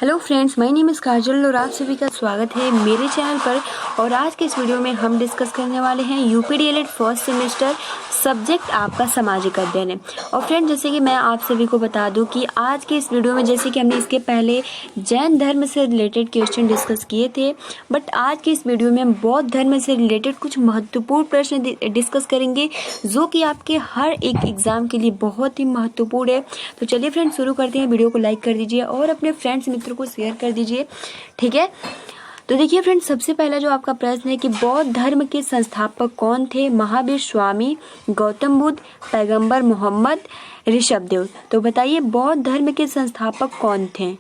Hello friends, my name is Kajal और आप सभी का स्वागत है मेरे चैनल पर। और आज के इस वीडियो में हम डिस्कस करने वाले हैं UP DElEd first semester subject आपका सामाजिक अध्ययन है। और फ्रेंड, जैसे कि मैं आप सभी को बता दूं कि आज के इस वीडियो में जैसे कि हमने इसके पहले जैन धर्म से रिलेटेड क्वेश्चन डिस्कस किए थे, बट आज के इस वीडियो में हम बौद्ध धर्म से रिलेटेड कुछ महत्वपूर्ण प्रश्न डिस्कस करेंगे जो कि आपके हर एक एग्जाम के लिए बहुत ही महत्वपूर्ण है। तो चलिए फ्रेंड, शुरू करते हैं। वीडियो को लाइक कर दीजिए और अपने फ्रेंड्स मित्रों को शेयर कर दीजिए, ठीक है। तो देखिए फ्रेंड्स, सबसे पहला जो आपका प्रश्न है कि बौद्ध धर्म के संस्थापक कौन थे? महावीर स्वामी, गौतम बुद्ध, पैगंबर मोहम्मद, ऋषभदेव। तो बताइए बौद्ध धर्म के संस्थापक कौन थे?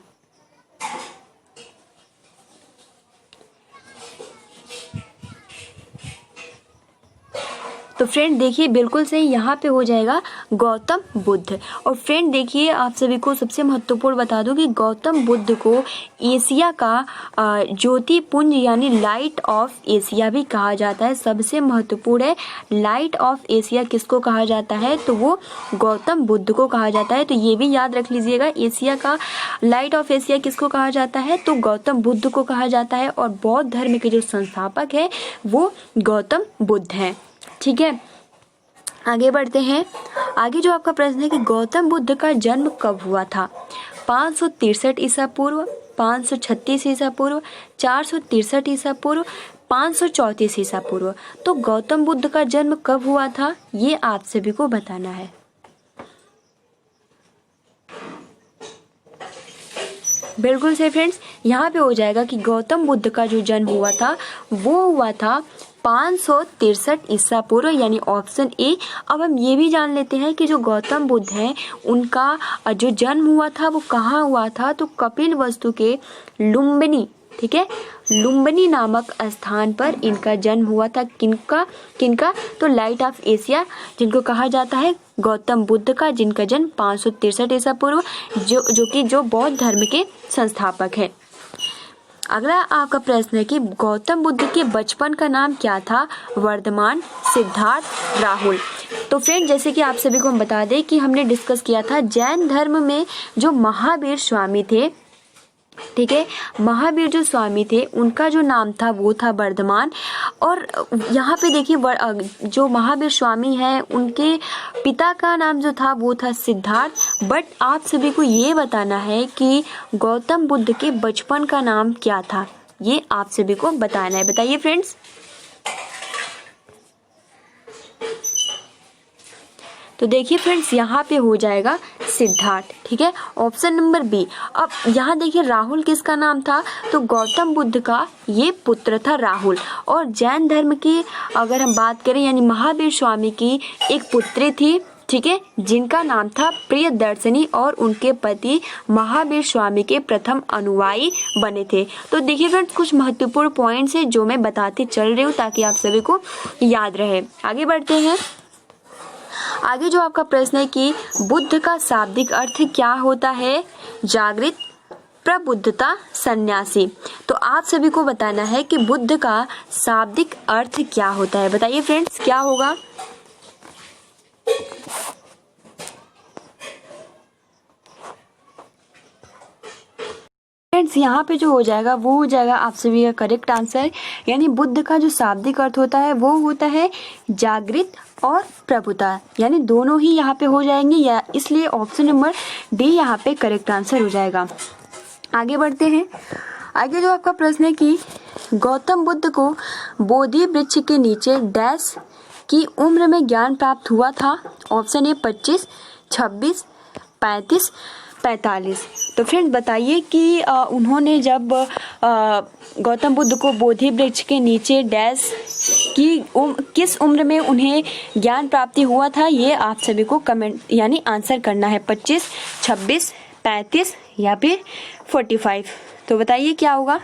तो फ्रेंड देखिए, बिल्कुल सही, यहाँ पे हो जाएगा गौतम बुद्ध। और फ्रेंड देखिए, आप सभी को सबसे महत्वपूर्ण बता दूं कि गौतम बुद्ध को एशिया का ज्योति पुंज यानी लाइट ऑफ एशिया भी कहा जाता है। सबसे महत्वपूर्ण है, लाइट ऑफ एशिया किसको कहा जाता है? तो वो गौतम बुद्ध को कहा जाता है। तो ये भी याद रख लीजिएगा, एशिया का लाइट ऑफ एशिया किसको कहा जाता है? तो गौतम बुद्ध को कहा जाता है। और बौद्ध धर्म के जो संस्थापक है वो गौतम बुद्ध हैं, ठीक है। आगे बढ़ते हैं। आगे जो आपका प्रश्न है कि गौतम बुद्ध का जन्म कब हुआ था? 563 ईसा पूर्व, 536 ईसा पूर्व, 463 ईसा पूर्व, 534 ईसा पूर्व। तो गौतम बुद्ध का जन्म कब हुआ था ये आप सभी को बताना है। बिल्कुल सही फ्रेंड्स, यहाँ पे हो जाएगा कि गौतम बुद्ध का जो जन्म हुआ था वो हुआ था 563 ईसा पूर्व, यानी ऑप्शन ए। अब हम ये भी जान लेते हैं कि जो गौतम बुद्ध हैं उनका जो जन्म हुआ था वो कहाँ हुआ था? तो कपिलवस्तु के लुम्बिनी, ठीक है, लुम्बिनी नामक स्थान पर इनका जन्म हुआ था। किनका? तो लाइट ऑफ एशिया जिनको कहा जाता है गौतम बुद्ध का, जिनका जन्म 563 ईसा पूर्व, जो बौद्ध धर्म के संस्थापक है। अगला आपका प्रश्न है कि गौतम बुद्ध के बचपन का नाम क्या था? वर्धमान, सिद्धार्थ, राहुल। तो फ्रेंड जैसे कि आप सभी को हम बता दें कि हमने डिस्कस किया था जैन धर्म में जो महावीर स्वामी थे, ठीक है, महावीर जो स्वामी थे उनका जो नाम था वो था वर्धमान। और यहाँ पे देखिए जो महावीर स्वामी हैं उनके पिता का नाम जो था वो था सिद्धार्थ। बट आप सभी को ये बताना है कि गौतम बुद्ध के बचपन का नाम क्या था, ये आप सभी को बताना है। बताइए फ्रेंड्स। तो देखिए फ्रेंड्स, यहाँ पे हो जाएगा सिद्धार्थ, ठीक है, ऑप्शन नंबर बी। अब यहाँ देखिए राहुल किसका नाम था? तो गौतम बुद्ध का ये पुत्र था राहुल। और जैन धर्म की अगर हम बात करें यानी महावीर स्वामी की एक पुत्री थी, ठीक है, जिनका नाम था प्रियदर्शनी, और उनके पति महावीर स्वामी के प्रथम अनुयायी बने थे। तो देखिए फ्रेंड्स, कुछ महत्वपूर्ण पॉइंट्स है जो मैं बताती चल रही हूँ ताकि आप सभी को याद रहे। आगे बढ़ते हैं। आगे जो आपका प्रश्न है कि बुद्ध का शाब्दिक अर्थ क्या होता है? जागृत, प्रबुद्धता, सन्यासी। तो आप सभी को बताना है कि बुद्ध का शाब्दिक अर्थ क्या होता है। बताइए फ्रेंड्स, क्या होगा? फ्रेंड्स यहाँ पे जो हो जाएगा वो हो जाएगा आप सभी का करेक्ट आंसर, यानी बुद्ध का जो शाब्दिक अर्थ होता है वो होता है जागृत और प्रभुता, यानी दोनों ही यहाँ पे हो जाएंगे, या इसलिए ऑप्शन नंबर डी यहाँ पे करेक्ट आंसर हो जाएगा। आगे बढ़ते हैं। आगे जो आपका प्रश्न है कि गौतम बुद्ध को बोधि वृक्ष के नीचे डैश की उम्र में ज्ञान प्राप्त हुआ था? Option A 25, 26, 35, 45। तो फ्रेंड्स बताइए कि उन्होंने जब गौतम बुद्ध को बोधि वृक्ष के नीचे डैश की किस उम्र में उन्हें ज्ञान प्राप्ति हुआ था, ये आप सभी को कमेंट यानी आंसर करना है। 25, 26, 35 या फिर 45। तो बताइए क्या होगा?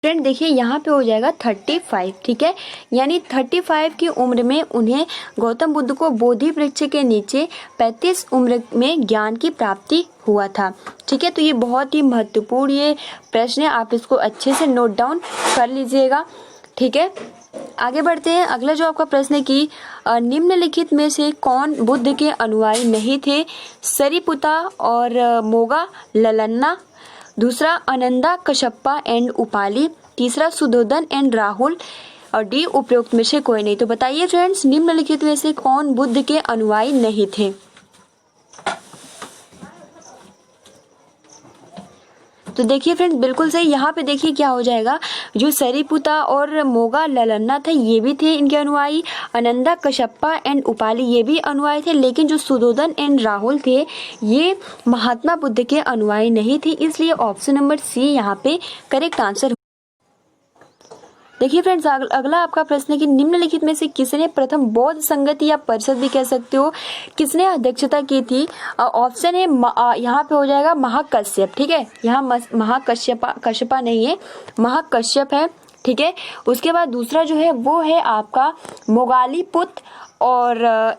फ्रेंड देखिए यहाँ पे हो जाएगा 35, ठीक है, यानी 35 की उम्र में उन्हें गौतम बुद्ध को बोधि वृक्ष के नीचे 35 उम्र में ज्ञान की प्राप्ति हुआ था, ठीक है। तो ये बहुत ही महत्वपूर्ण ये प्रश्न है, आप इसको अच्छे से नोट डाउन कर लीजिएगा, ठीक है। आगे बढ़ते हैं। अगला जो आपका प्रश्न है कि निम्नलिखित में से कौन बुद्ध के अनुयायी नहीं थे? सरिपुता और मोगा ललन्ना, दूसरा अनंदा कश्यपा एंड उपाली, तीसरा सुधोधन एंड राहुल, और डी उपरोक्त में से कोई नहीं। तो बताइए फ्रेंड्स, निम्नलिखित में से कौन बुद्ध के अनुयायी नहीं थे? तो देखिए फ्रेंड्स, बिल्कुल सही। यहाँ पे देखिए क्या हो जाएगा, जो सरिपुता और मोगा ललन्ना थे ये भी थे इनके अनुयायी, अनंदा कश्यपा एंड उपाली ये भी अनुयायी थे, लेकिन जो सुधोधन एंड राहुल थे ये महात्मा बुद्ध के अनुयायी नहीं थे, इसलिए ऑप्शन नंबर सी यहाँ पे करेक्ट आंसर। देखिए फ्रेंड्स, अगला आपका प्रश्न है कि निम्नलिखित में से किसने प्रथम बौद्ध संगति या परिषद भी कह सकते हो, किसने अध्यक्षता की थी? ऑप्शन है यहाँ पे हो जाएगा महाकश्यप। ठीक है, यहाँ कश्यपा नहीं है, महाकश्यप है। ठीक है, उसके बाद दूसरा जो है वो है आपका मोगालीपुत्र, और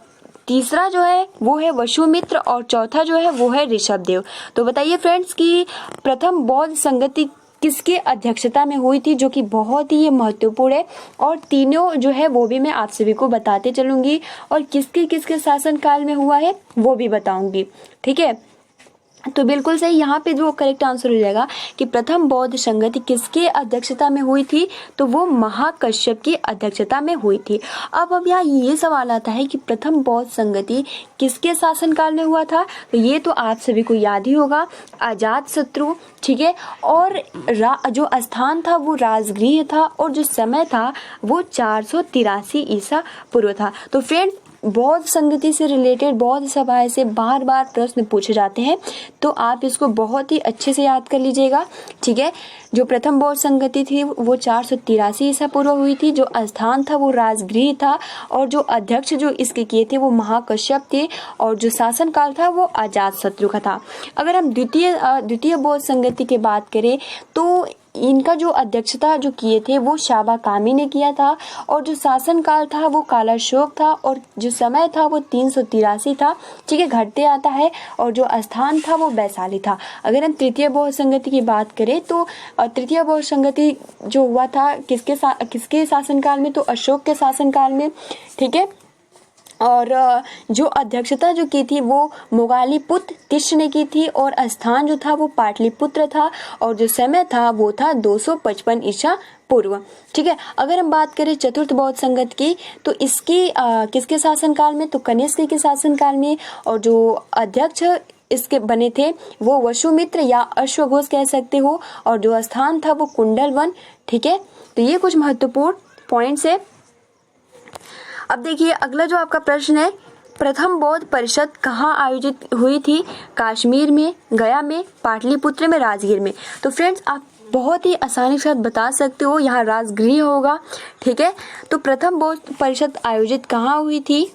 तीसरा जो है वो है वसुमित्र, और चौथा जो है वो है ऋषभदेव। तो बताइए फ्रेंड्स कि प्रथम बौद्ध संगति किसके अध्यक्षता में हुई थी, जो कि बहुत ही महत्वपूर्ण है, और तीनों जो है वो भी मैं आप सभी को बताते चलूंगी, और किसके किसके शासन काल में हुआ है वो भी बताऊंगी। ठीक है, तो बिल्कुल सही, यहाँ पे जो करेक्ट आंसर हो जाएगा कि प्रथम बौद्ध संगति किसके अध्यक्षता में हुई थी, तो वो महाकश्यप की अध्यक्षता में हुई थी। अब यहाँ ये सवाल आता है कि प्रथम बौद्ध संगति किसके शासनकाल में हुआ था, तो ये तो आप सभी को याद ही होगा, अजात शत्रु। ठीक है, और जो स्थान था वो राजगृह था, और जो समय था वो 483 ईसा पूर्व था। तो फ्रेंड्स, बौद्ध संगति से रिलेटेड बौद्ध सभाएं से बार बार प्रश्न पूछे जाते हैं, तो आप इसको बहुत ही अच्छे से याद कर लीजिएगा। ठीक है, जो प्रथम बौद्ध संगति थी वो 483 ईसा पूर्व हुई थी, जो स्थान था वो राजगृह था, और जो अध्यक्ष जो इसके किए थे वो महाकश्यप थे, और जो शासन काल था वो अजात शत्रु का था। अगर हम द्वितीय बौद्ध संगति की बात करें तो इनका जो अध्यक्षता जो किए थे वो शाबा कामी ने किया था, और जो शासन काल था वो कालाशोक था, और जो समय था वो 383 था। ठीक है, घटते आता है, और जो स्थान था वो वैशाली था। अगर हम तृतीय बौद्ध संगति की बात करें तो तृतीय बौद्ध संगति जो हुआ था किसके शासनकाल में, तो अशोक के शासनकाल में। ठीक है, और जो अध्यक्षता जो की थी वो मोगालीपुत्र तिष्य ने की थी, और स्थान जो था वो पाटलिपुत्र था, और जो समय था वो था 255 ईसा पूर्व। ठीक है, अगर हम बात करें चतुर्थ बौद्ध संगत की तो इसकी किसके शासनकाल में, तो कनिष्क के शासनकाल में, और जो अध्यक्ष इसके बने थे वो वसुमित्र या अश्वघोष कह सकते हो, और जो स्थान था वो कुंडलवन। ठीक है, तो ये कुछ महत्वपूर्ण पॉइंट्स है। अब देखिए अगला जो आपका प्रश्न है, प्रथम बौद्ध परिषद कहाँ आयोजित हुई थी? कश्मीर में, गया में, पाटलिपुत्र में, राजगीर में। तो फ्रेंड्स, आप बहुत ही आसानी के साथ बता सकते हो, यहाँ राजगृह होगा। ठीक है, तो प्रथम बौद्ध परिषद आयोजित कहाँ हुई थी?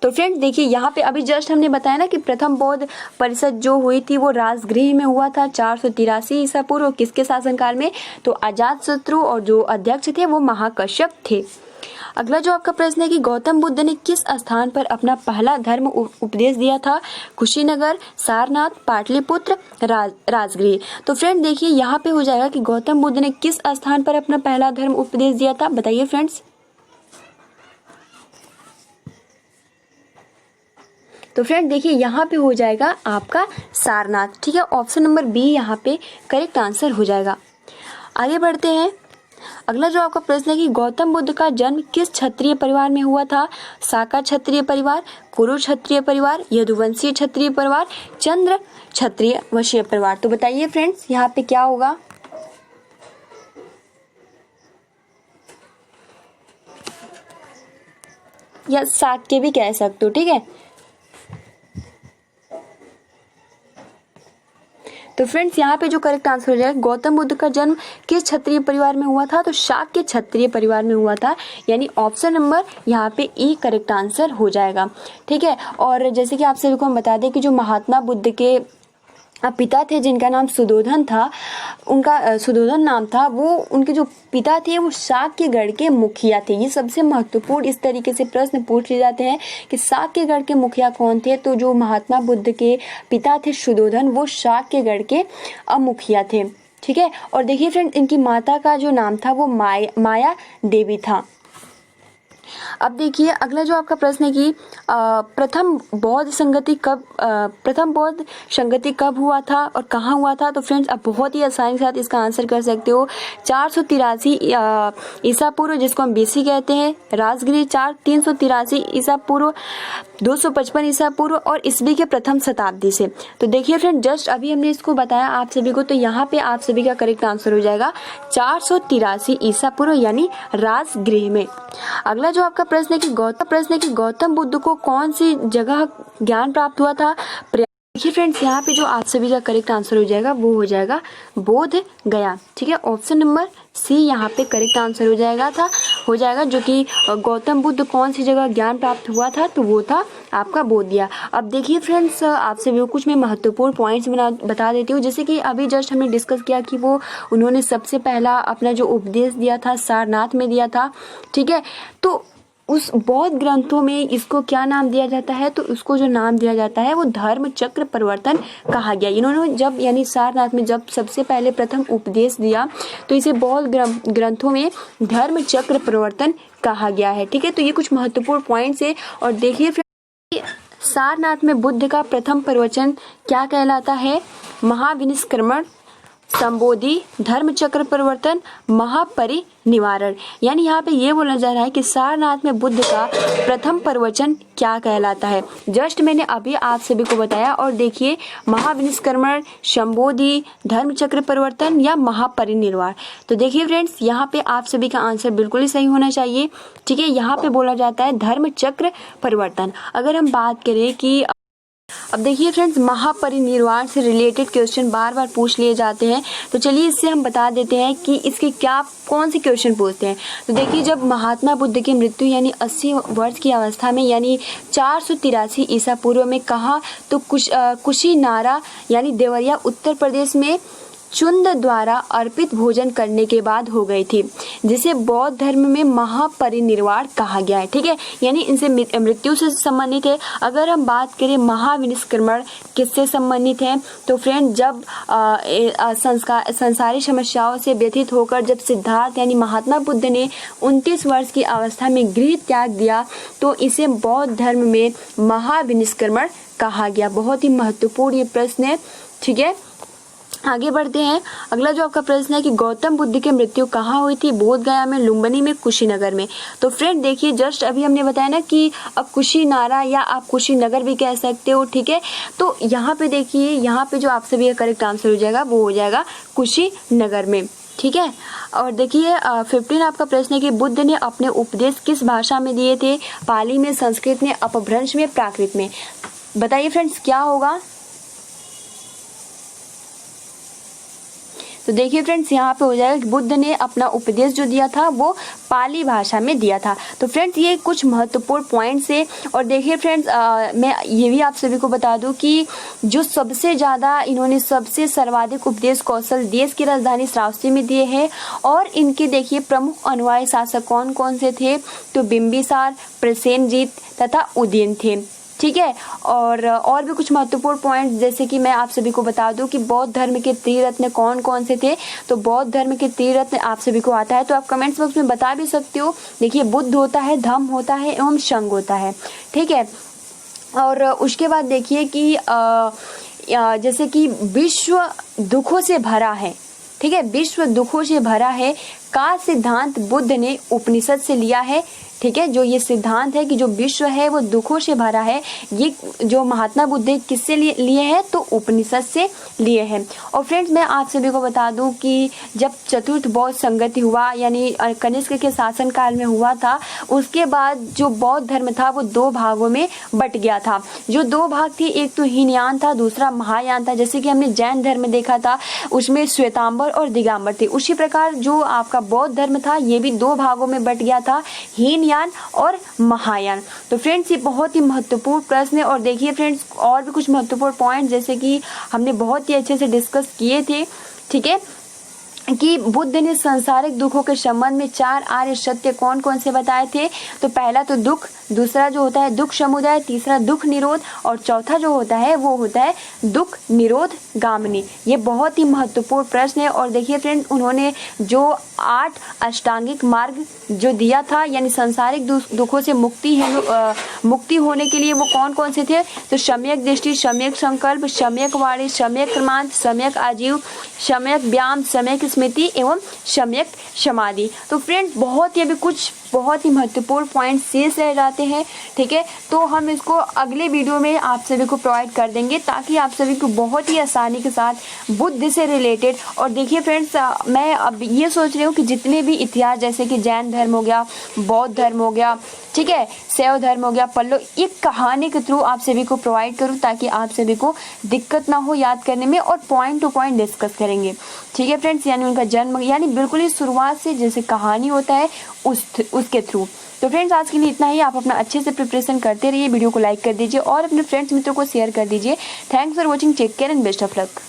तो फ्रेंड्स देखिए, यहाँ पे अभी जस्ट हमने बताया ना कि प्रथम बौद्ध परिषद जो हुई थी वो राजगृह में हुआ था 483 ईसा पूर्व। किसके शासनकाल में? तो अजात शत्रु, और जो अध्यक्ष थे वो महाकश्यप थे। अगला जो आपका प्रश्न है कि गौतम बुद्ध ने किस स्थान पर अपना पहला धर्म उपदेश दिया था? कुशीनगर, सारनाथ, पाटलिपुत्र, राजगृह। तो फ्रेंड देखिए, यहाँ पे हो जाएगा कि गौतम बुद्ध ने किस स्थान पर अपना पहला धर्म उपदेश दिया था, बताइए फ्रेंड्स। तो फ्रेंड देखिए, यहाँ पे हो जाएगा आपका सारनाथ। ठीक है, ऑप्शन नंबर बी यहाँ पे करेक्ट आंसर हो जाएगा। आगे बढ़ते हैं। अगला जो आपका प्रश्न है कि गौतम बुद्ध का जन्म किस क्षत्रिय परिवार में हुआ था? शाका क्षत्रिय परिवार, कुरु क्षत्रिय परिवार, यदुवंशी क्षत्रिय परिवार, चंद्र क्षत्रिय वंशीय परिवार। तो बताइए फ्रेंड्स, यहाँ पे क्या होगा? या शाक्य भी कह सकते हो। ठीक है, तो फ्रेंड्स यहाँ पे जो करेक्ट आंसर हो जाएगा, गौतम बुद्ध का जन्म किस क्षत्रिय परिवार में हुआ था? तो शाक्य क्षत्रिय परिवार में हुआ था, यानी ऑप्शन नंबर यहाँ पे ई करेक्ट आंसर हो जाएगा। ठीक है, और जैसे कि आप सभी को हम बता दें कि जो महात्मा बुद्ध के पिता थे जिनका नाम सुधोधन था, उनका सुधोधन नाम था, वो उनके जो पिता थे वो शाक्यगढ़ के मुखिया थे। ये सबसे महत्वपूर्ण इस तरीके से प्रश्न पूछ लिए जाते हैं कि शाक्यगढ़ के मुखिया कौन थे? तो जो महात्मा बुद्ध के पिता थे सुधोधन, वो शाक्यगढ़ के मुखिया थे। ठीक है। और देखिए फ्रेंड्स, इनकी माता का जो नाम था वो माया देवी था। अब देखिए अगला जो आपका प्रश्न है कि प्रथम बौद्ध संगति कब हुआ था और कहाँ हुआ था। तो फ्रेंड्स आप बहुत ही आसानी के साथ इसका आंसर कर सकते हो। 483 ईसा पूर्व, जिसको हम BC कहते हैं, राजगृह 383 ईसा पूर्व, 255 ईसा पूर्व और ईस्वी के प्रथम शताब्दी से। तो देखिए फ्रेंड, जस्ट अभी हमने इसको बताया आप सभी को, तो यहाँ पे आप सभी का करेक्ट आंसर हो जाएगा 483 ईसा पूर्व यानी राजगृह में। अगला जो आपका प्रश्न है कि गौतम बुद्ध को कौन सी जगह ज्ञान प्राप्त हुआ था। देखिए फ्रेंड्स, यहाँ पे जो आप सभी का करेक्ट आंसर हो जाएगा वो हो जाएगा बोध गया। ठीक है, ऑप्शन नंबर C यहाँ पे करेक्ट आंसर हो जाएगा जो कि गौतम बुद्ध कौन सी जगह ज्ञान प्राप्त हुआ था, तो वो था आपका बोध गया। अब देखिए फ्रेंड्स, आप सभी को कुछ मैं महत्वपूर्ण पॉइंट्स बता देती हूँ। जैसे कि अभी जस्ट हमने डिस्कस किया कि वो उन्होंने सबसे पहला अपना जो उपदेश दिया था सारनाथ में दिया था। ठीक है, तो उस बौद्ध ग्रंथों में इसको क्या नाम दिया जाता है, तो उसको जो नाम दिया जाता है वो धर्म चक्र परिवर्तन कहा गया। इन्होंने जब यानी सारनाथ में जब सबसे पहले प्रथम उपदेश दिया तो इसे बौद्ध ग्रंथों में धर्म चक्र परिवर्तन कहा गया है। ठीक है, तो ये कुछ महत्वपूर्ण पॉइंट्स है। और देखिए फिर सारनाथ में बुद्ध का प्रथम प्रवचन क्या कहलाता है, महाविनिष्क्रमण, संबोधि, धर्म चक्र परिवर्तन, महापरिनिर्वाण। यानी यहाँ पे ये बोला जा रहा है कि सारनाथ में बुद्ध का प्रथम प्रवचन क्या कहलाता है। जस्ट मैंने अभी आप सभी को बताया। और देखिए, महाविनिष्क्रमण, संबोधि, धर्म चक्र परिवर्तन या महापरिनिर्वाण। तो देखिए फ्रेंड्स, यहाँ पे आप सभी का आंसर बिल्कुल ही सही होना चाहिए। ठीक है, यहाँ पे बोला जाता है धर्म चक्र परिवर्तन। अगर हम बात करें कि अब देखिए फ्रेंड्स, महापरिनिर्वाण से रिलेटेड क्वेश्चन बार बार पूछ लिए जाते हैं, तो चलिए इससे हम बता देते हैं कि इसके कौन से क्वेश्चन पूछते हैं। तो देखिए, जब महात्मा बुद्ध की मृत्यु यानी 80 वर्ष की अवस्था में यानी 483 ईसा पूर्व में कहा, तो कुशीनारा यानी देवरिया उत्तर प्रदेश में चुंद द्वारा अर्पित भोजन करने के बाद हो गई थी, जिसे बौद्ध धर्म में महापरिनिर्वाण कहा गया है। ठीक है, यानी इनसे मृत्यु से संबंधित है। अगर हम बात करें महाविनिष्क्रमण किससे संबंधित है, तो फ्रेंड जब संसारी समस्याओं से व्यथित होकर जब सिद्धार्थ यानी महात्मा बुद्ध ने 29 वर्ष की अवस्था में गृह त्याग दिया, तो इसे बौद्ध धर्म में महाविनिष्क्रमण कहा गया। बहुत ही महत्वपूर्ण ये प्रश्न है। ठीक है, आगे बढ़ते हैं। अगला जो आपका प्रश्न है कि गौतम बुद्ध की मृत्यु कहाँ हुई थी, बोध गया में, लुम्बिनी में, कुशीनगर में। तो फ्रेंड देखिए, जस्ट अभी हमने बताया ना कि अब कुशीनारा या आप कुशीनगर भी कह सकते हो। ठीक है, तो यहाँ पे देखिए, यहाँ पे जो आप सभी का करेक्ट आंसर हो जाएगा वो हो जाएगा कुशीनगर में। ठीक है, और देखिए 15 आपका प्रश्न है कि बुद्ध ने अपने उपदेश किस भाषा में दिए थे, पाली में, संस्कृत में, अपभ्रंश में, प्राकृत में। बताइए फ्रेंड्स क्या होगा। तो देखिए फ्रेंड्स, यहाँ पे हो जाएगा कि बुद्ध ने अपना उपदेश जो दिया था वो पाली भाषा में दिया था। तो फ्रेंड्स ये कुछ महत्वपूर्ण पॉइंट्स है। और देखिए फ्रेंड्स, मैं ये भी आप सभी को बता दूं कि जो सबसे ज़्यादा इन्होंने सबसे सर्वाधिक उपदेश कौशल देश की राजधानी श्रावस्ती में दिए हैं। और इनके देखिए प्रमुख अनुयायी शासक कौन कौन से थे, तो बिंबिसार, प्रसेनजीत तथा उदयन थे। ठीक है, और भी कुछ महत्वपूर्ण पॉइंट जैसे कि मैं आप सभी को बता दूं कि बौद्ध धर्म के त्रिरत्न कौन कौन से थे। तो बौद्ध धर्म के त्रिरत्न आप सभी को आता है तो आप कमेंट्स बॉक्स में बता भी सकते हो। देखिए, बुद्ध होता है, धम्म होता है एवं संघ होता है। ठीक है, और उसके बाद देखिए कि जैसे कि विश्व दुखों से भरा है। ठीक है, विश्व दुखों से भरा है का सिद्धांत बुद्ध ने उपनिषद से लिया है। ठीक है, जो ये सिद्धांत है कि जो विश्व है वो दुखों से भरा है, ये जो महात्मा बुद्ध किससे लिए हैं, तो उपनिषद से लिए हैं। और फ्रेंड्स मैं आप सभी को बता दूं कि जब चतुर्थ बौद्ध संगति हुआ यानी कनिष्क के शासन काल में हुआ था, उसके बाद जो बौद्ध धर्म था वो 2 भागों में बट गया था। जो 2 भाग थे, एक तो हीनयान था, दूसरा महायान था। जैसे कि हमने जैन धर्म देखा था, उसमें श्वेतांबर और दिगंबर थे। उसी प्रकार जो आपका बौद्ध धर्म था ये भी 2 भागों में बट गया था, हीनयान और महायान। तो फ्रेंड्स ये बहुत ही महत्वपूर्ण प्रश्न है। और देखिए फ्रेंड्स, और भी कुछ महत्वपूर्ण पॉइंट जैसे कि हमने बहुत ही अच्छे से डिस्कस किए थे। ठीक है, कि बुद्ध ने सांसारिक दुखों के संबंध में 4 आर्य सत्य कौन कौन से बताए थे। तो पहला तो दुख दूसरा जो होता है दुख समुदाय, तीसरा दुख निरोध और चौथा जो होता है वो होता है दुख निरोध गामिनी। ये बहुत ही महत्वपूर्ण प्रश्न है। और देखिए फ्रेंड, उन्होंने जो 8 अष्टांगिक मार्ग जो दिया था, यानी सांसारिक दुखों से मुक्ति होने के लिए वो कौन कौन से थे? तो सम्यक दृष्टि, सम्यक संकल्प, सम्यक वाणी, सम्यक क्रमांत, सम्यक आजीव, सम्यक व्यायाम, सम्यक स्मृति एवं सम्यक समाधि। तो फ्रेंड बहुत ही अभी कुछ बहुत ही महत्वपूर्ण पॉइंट शेष रह जाते हैं, ठीक है। तो हम इसको अगले वीडियो में आप सभी को प्रोवाइड कर देंगे ताकि आप सभी को बहुत ही आसानी के साथ बुद्ध से रिलेटेड। और देखिए फ्रेंड्स, मैं अब ये सोच रही हूँ कि जितने भी इतिहास जैसे कि जैन धर्म हो गया, बौद्ध धर्म हो गया, ठीक है, शैव धर्म हो गया, पल्लव, एक कहानी के थ्रू आप सभी को प्रोवाइड करूँ ताकि आप सभी को दिक्कत ना हो याद करने में, और पॉइंट टू पॉइंट डिस्कस करेंगे, ठीक है फ्रेंड्स। यानी उनका जन्म, यानी बिल्कुल ही शुरुआत से जैसे कहानी होता है उसके थ्रू। तो फ्रेंड्स आज के लिए इतना ही। आप अपना अच्छे से प्रिपरेशन करते रहिए, वीडियो को लाइक कर दीजिए और अपने फ्रेंड्स मित्रों को शेयर कर दीजिए। Thanks for watching, take care and best of luck.